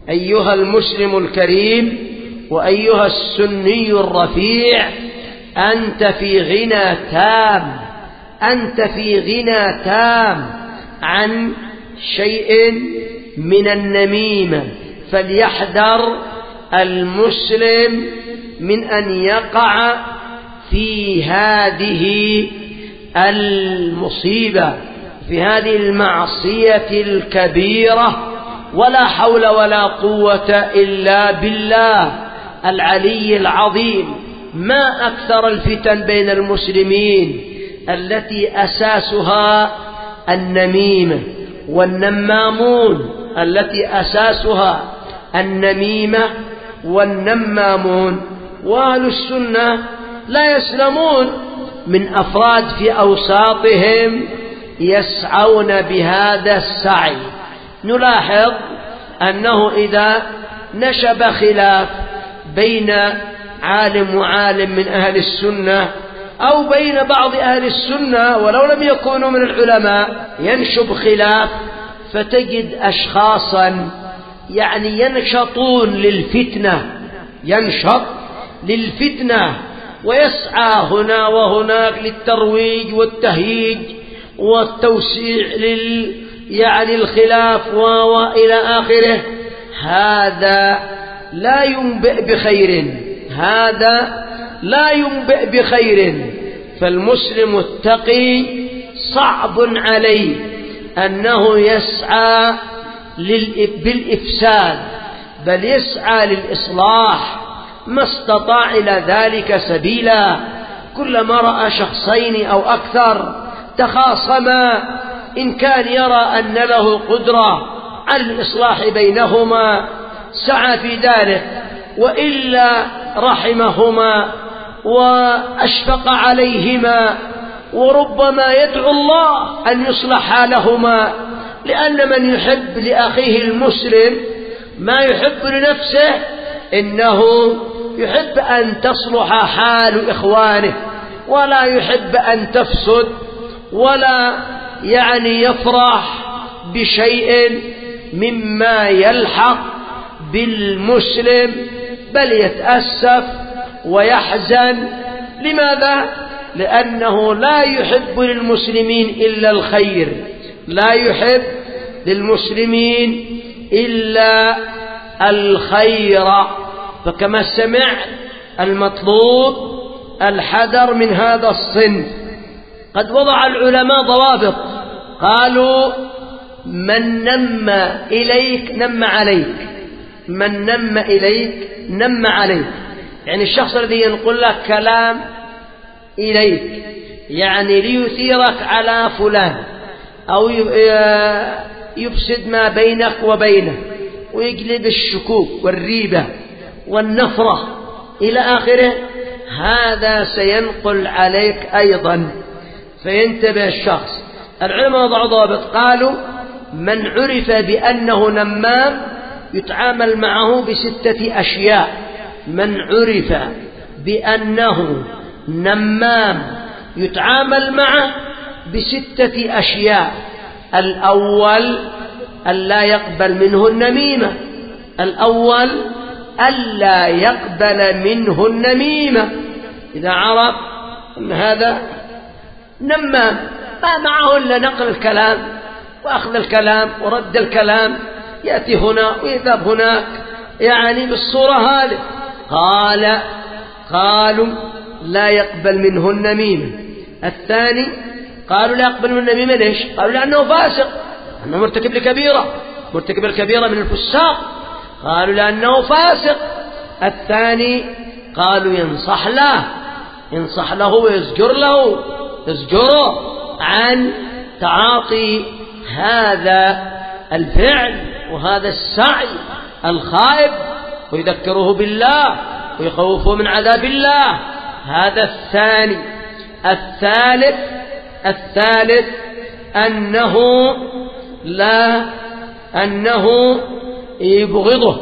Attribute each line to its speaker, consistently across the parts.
Speaker 1: أيها المسلم الكريم وأيها السني الرفيع، أنت في غنى تام، أنت في غنى تام عن شيء من النميمة. فليحذر المسلم من أن يقع في هذه المصيبة، في هذه المعصية الكبيرة. ولا حول ولا قوة إلا بالله العلي العظيم. ما أكثر الفتن بين المسلمين التي أساسها النميمة والنمامون، التي أساسها النميمة والنمامون. وأهل السنة لا يسلمون من أفراد في أوساطهم يسعون بهذا السعي. نلاحظ أنه إذا نشب خلاف بين عالم وعالم من أهل السنة أو بين بعض أهل السنة ولو لم يكونوا من العلماء، ينشب خلاف فتجد أشخاصا ينشطون للفتنة، ينشط للفتنة ويسعى هنا وهناك للترويج والتهييج والتوسيع الخلاف وإلى آخره. هذا لا ينبئ بخير، هذا لا ينبئ بخير. فالمسلم التقي صعب عليه أنه يسعى بالإفساد، بل يسعى للإصلاح ما استطاع إلى ذلك سبيلا. كلما رأى شخصين أو أكثر تخاصما، إن كان يرى أن له قدرة على الإصلاح بينهما سعى في ذلك، وإلا رحمهما وأشفق عليهما، وربما يدعو الله أن يصلح حالهما. لأن من يحب لأخيه المسلم ما يحب لنفسه إنه يحب أن تصلح حال إخوانه، ولا يحب أن تفسد، ولا يفرح بشيء مما يلحق بالمسلم، بل يتأسف ويحزن. لماذا؟ لأنه لا يحب للمسلمين إلا الخير، لا يحب للمسلمين إلا الخير. فكما سمع المطلوب الحذر من هذا الصنف. قد وضع العلماء ضوابط، قالوا: من نم إليك نم عليك، من نم إليك نم عليك. الشخص الذي ينقل لك كلام إليك ليثيرك على فلان، أو يفسد ما بينك وبينه، ويجلب الشكوك والريبة والنفرة إلى آخره، هذا سينقل عليك أيضا، فينتبه الشخص. العلماء وضعوا ضابط، قالوا: من عرف بأنه نمام يتعامل معه بستة أشياء. من عرف بأنه نمام يتعامل معه بستة أشياء. الأول ألا يقبل منه النميمة، الأول ألا يقبل منه النميمة. إذا عرف أن هذا نمام ما معه إلا نقل الكلام وأخذ الكلام ورد الكلام، يأتي هنا ويذهب هناك بالصورة هذه. قالوا لا يقبل منه النميمة. الثاني قالوا لا يقبل منه النميمة. ليش؟ قالوا لأنه فاسق، أنه مرتكب لكبيرة، مرتكب الكبيرة من الفساق، قالوا لأنه فاسق. الثاني قالوا ينصح له ويزجره عن تعاطي هذا الفعل وهذا السعي الخائب، ويذكره بالله ويخوفه من عذاب الله. هذا الثاني. الثالث أنه يبغضه،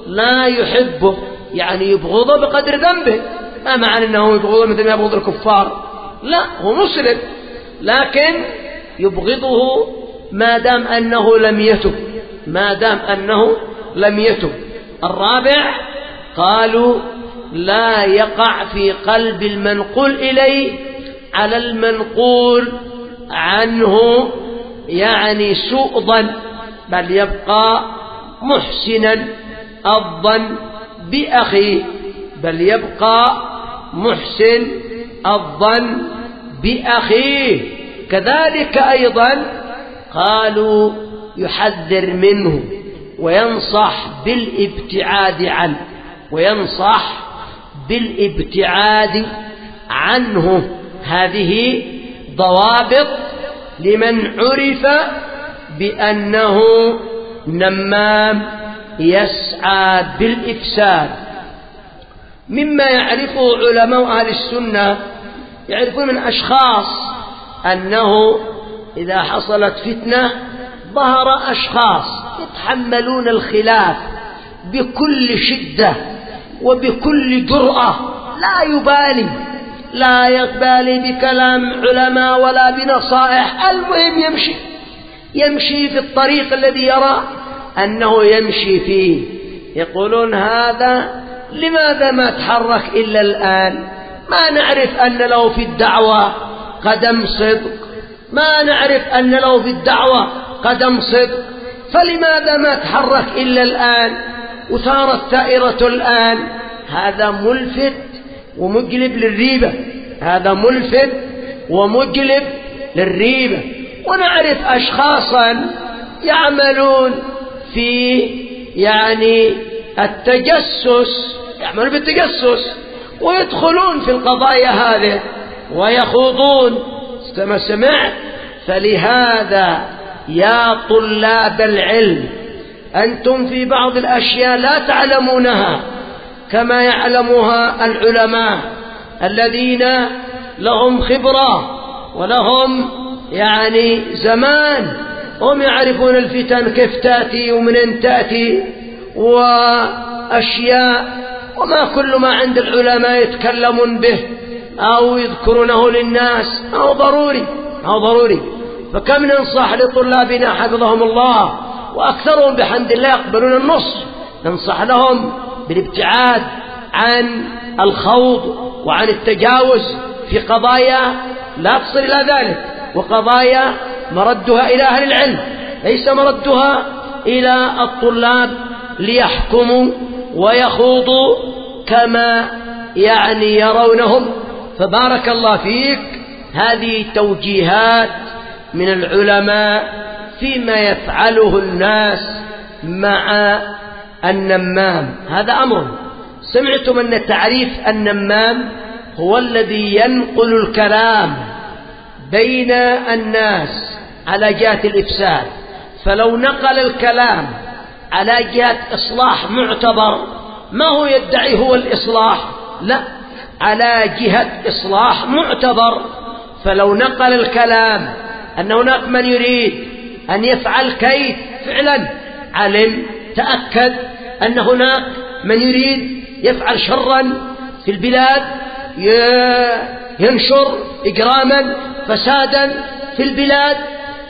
Speaker 1: لا يحبه، يبغضه بقدر ذنبه. ما معنى أنه يبغضه مثل ما يبغض الكفار، لا، هو مسلم لكن يبغضه ما دام أنه لم يتب ما دام أنه لم يتب. الرابع قالوا لا يقع في قلب المنقول إليه على المنقول عنه يعني سوء ظن، بل يبقى محسنا الظن بأخيه، بل يبقى محسن الظن بأخيه. كذلك أيضا قالوا يحذر منه وينصح بالابتعاد عنه، وينصح بالابتعاد عنه. هذه ضوابط لمن عرف بأنه نمام يسعى بالإفساد. مما يعرفه علماء أهل السنة، يعرفون من أشخاص أنه إذا حصلت فتنة ظهر أشخاص يتحملون الخلاف بكل شدة وبكل جرأة، لا يبالي بكلام علماء ولا بنصائح، المهم يمشي في الطريق الذي يرى أنه يمشي فيه. يقولون هذا لماذا ما تحرك إلا الآن؟ ما نعرف أن له في الدعوة قدم صدق، ما نعرف أن له في الدعوة قدم صدق، فلماذا ما تحرك إلا الآن وثارت ثائرة الآن؟ هذا ملفت ومجلب للريبة، هذا ملفت ومجلب للريبة. ونعرف أشخاصا يعملون في التجسس، يعملون بالتجسس ويدخلون في القضايا هذه ويخوضون كما سمعت. فلهذا يا طلاب العلم أنتم في بعض الأشياء لا تعلمونها كما يعلمها العلماء الذين لهم خبرة ولهم زمان، هم يعرفون الفتن كيف تأتي ومن تأتي وأشياء، وما كل ما عند العلماء يتكلمون به أو يذكرونه للناس أو ضروري. فكم ننصح لطلابنا حفظهم الله وأكثرهم بحمد الله يقبلون النصح، ننصح لهم بالابتعاد عن الخوض وعن التجاوز في قضايا لا تصل إلى ذلك، وقضايا مردها إلى أهل العلم ليس مردها إلى الطلاب ليحكموا ويخوضوا كما يرونهم. فبارك الله فيك، هذه توجيهات من العلماء فيما يفعله الناس مع النمام. هذا أمر. سمعتم أن تعريف النمام هو الذي ينقل الكلام بين الناس على جهة الإفساد. فلو نقل الكلام على جهة إصلاح معتبر، ما هو يدعي هو الإصلاح، لا، على جهة إصلاح معتبر. فلو نقل الكلام أن هناك من يريد أن يفعل كيد، فعلا علم تأكد أن هناك من يريد يفعل شرا في البلاد، ينشر إجراما فسادا في البلاد،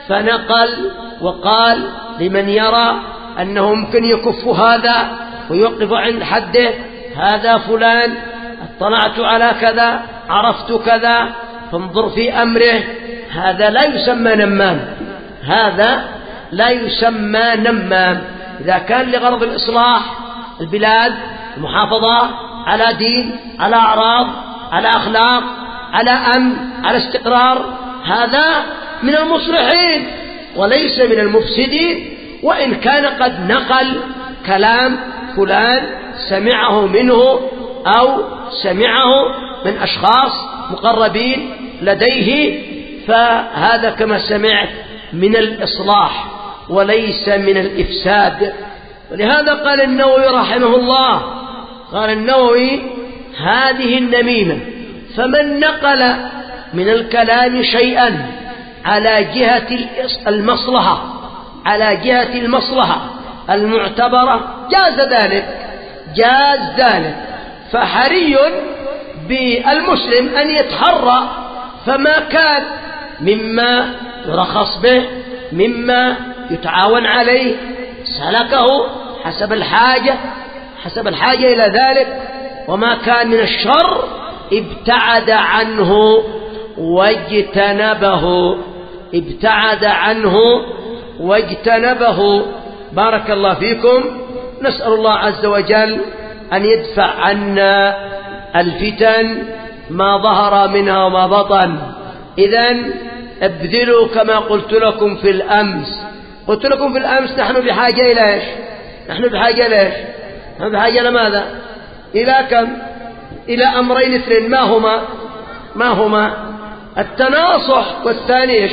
Speaker 1: فنقل وقال لمن يرى أنه ممكن يكف هذا ويوقف عند حده: هذا فلان اطلعت على كذا، عرفت كذا، فانظر في أمره. هذا لا يسمى نمام، هذا لا يسمى نمام. إذا كان لغرض الإصلاح البلاد، المحافظة على دين، على أعراض، على أخلاق، على أمن، على استقرار، هذا من المصلحين وليس من المفسدين. وإن كان قد نقل كلام فلان سمعه منه أو سمعه من أشخاص مقربين لديه، فهذا كما سمعت من الإصلاح وليس من الإفساد. ولهذا قال النووي رحمه الله، قال النووي: هذه النميمة فمن نقل من الكلام شيئا على جهة المصلحة، على جهة المصلحة المعتبرة، جاز ذلك. فحري بالمسلم أن يتحرى، فما كان مما يرخص به، مما يتعاون عليه، سلكه حسب الحاجة إلى ذلك، وما كان من الشر ابتعد عنه واجتنبه. بارك الله فيكم. نسأل الله عز وجل أن يدفع عنا الفتن ما ظهر منها وما بطن. إذن ابذلوا كما قلت لكم في الأمس. نحن بحاجة إلى إيش؟ نحن بحاجة لماذا؟ إلى كم؟ إلى أمرين اثنين. ما هما؟ التناصح، والثاني إيش؟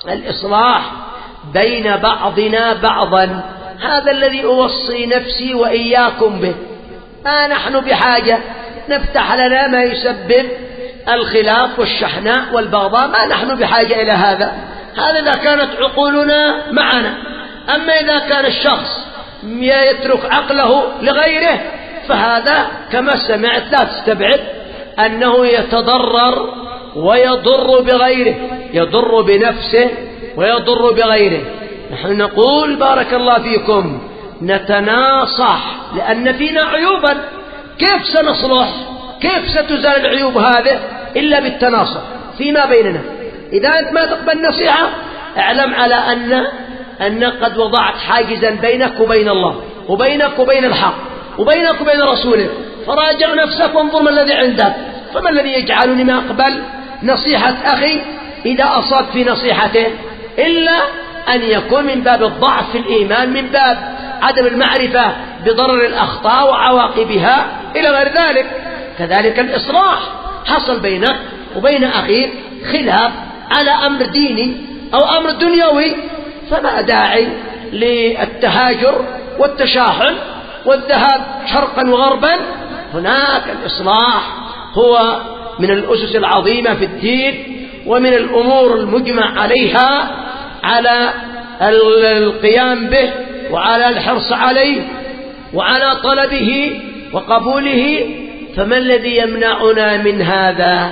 Speaker 1: الإصلاح بين بعضنا بعضا. هذا الذي أوصي نفسي وإياكم به. نحن بحاجة نفتح لنا ما يسبب الخلاف والشحناء والبغضاء، ما نحن بحاجة إلى هذا إذا كانت عقولنا معنا. أما إذا كان الشخص يترك عقله لغيره فهذا كما سمعت لا تستبعد أنه يتضرر ويضر بغيره، يضر بنفسه ويضر بغيره. نحن نقول بارك الله فيكم نتناصح لأن فينا عيوبا. كيف سنصلح؟ كيف ستزال العيوب هذه إلا بالتناصح فيما بيننا؟ إذا أنت ما تقبل نصيحة اعلم على أن قد وضعت حاجزا بينك وبين الله، وبينك وبين الحق، وبينك وبين رسوله. فراجع نفسك وانظر ما الذي عندك. فما الذي يجعلني ما أقبل نصيحة أخي إذا أصاب في نصيحته إلا أن يكون من باب الضعف في الإيمان، من باب عدم المعرفة بضرر الأخطاء وعواقبها إلى غير ذلك. كذلك الإصلاح، حصل بينك وبين أخيك خلاف على أمر ديني أو أمر دنيوي، فما داعي للتهاجر والتشاحن والذهاب شرقا وغربا. هناك الإصلاح هو من الأسس العظيمة في الدين، ومن الأمور المجمع عليها على القيام به وعلى الحرص عليه وعلى طلبه وقبوله. فما الذي يمنعنا من هذا؟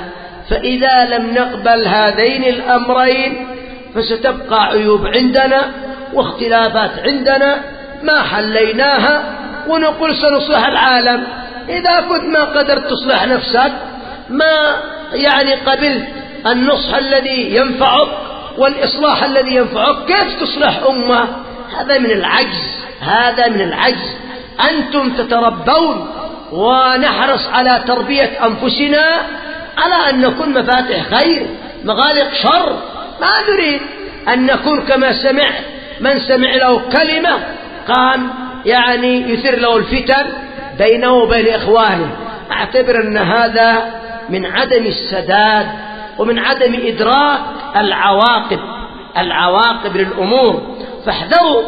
Speaker 1: فإذا لم نقبل هذين الأمرين فستبقى عيوب عندنا واختلافات عندنا ما حليناها، ونقول سنصلح العالم. إذا كنت ما قدرت تصلح نفسك، ما قبلت النصح الذي ينفعك والإصلاح الذي ينفعك، كيف تصلح أمة؟ هذا من العجز. أنتم تتربون ونحرص على تربية أنفسنا على أن نكون مفاتح خير مغالق شر. ما نريد أن نكون كما سمع من سمع له كلمة قام يثير له الفتن بينه وبين إخوانه. أعتبر أن هذا من عدم السداد ومن عدم إدراك العواقب للأمور. فاحذروا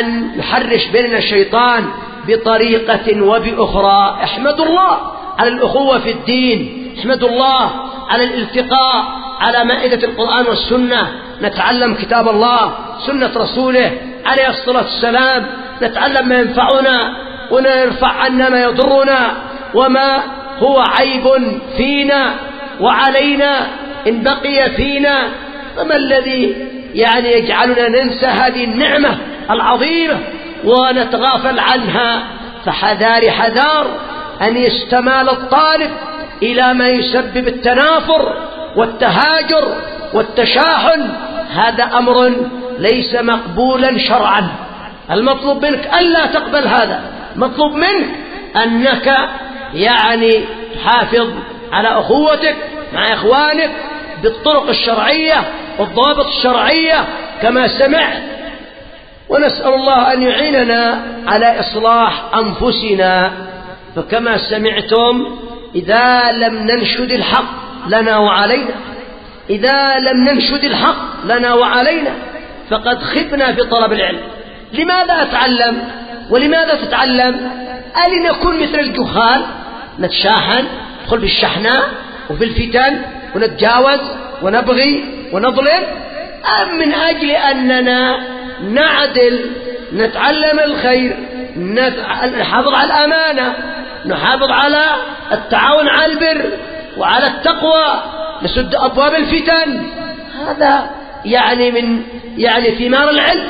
Speaker 1: أن يحرش بيننا الشيطان بطريقة وبأخرى. احمدوا الله على الأخوة في الدين، احمدوا الله على الالتقاء على مائدة القرآن والسنة، نتعلم كتاب الله سنة رسوله عليه الصلاة والسلام، نتعلم ما ينفعنا ونرفع عنا ما يضرنا وما هو عيب فينا وعلينا إن بقي فينا. فما الذي يجعلنا ننسى هذه النعمة العظيمة ونتغافل عنها؟ حذار أن يستمال الطالب إلى ما يسبب التنافر والتهاجر والتشاحن. هذا أمر ليس مقبولا شرعا. المطلوب منك ألا تقبل هذا، مطلوب منك أنك تحافظ على أخوتك مع إخوانك بالطرق الشرعية والضوابط الشرعية كما سمعت. ونسأل الله أن يعيننا على إصلاح أنفسنا. فكما سمعتم إذا لم ننشد الحق لنا وعلينا فقد خبنا في طلب العلم. لماذا أتعلم ولماذا تتعلم؟ ألنكن مثل الجهال نتشاحن ندخل في الشحناء وفي الفتن ونتجاوز ونبغي ونظلم، أم من أجل أننا نعدل نتعلم الخير، نحافظ على الأمانة، نحافظ على التعاون على البر وعلى التقوى، نسد أبواب الفتن؟ هذا من ثمار العلم.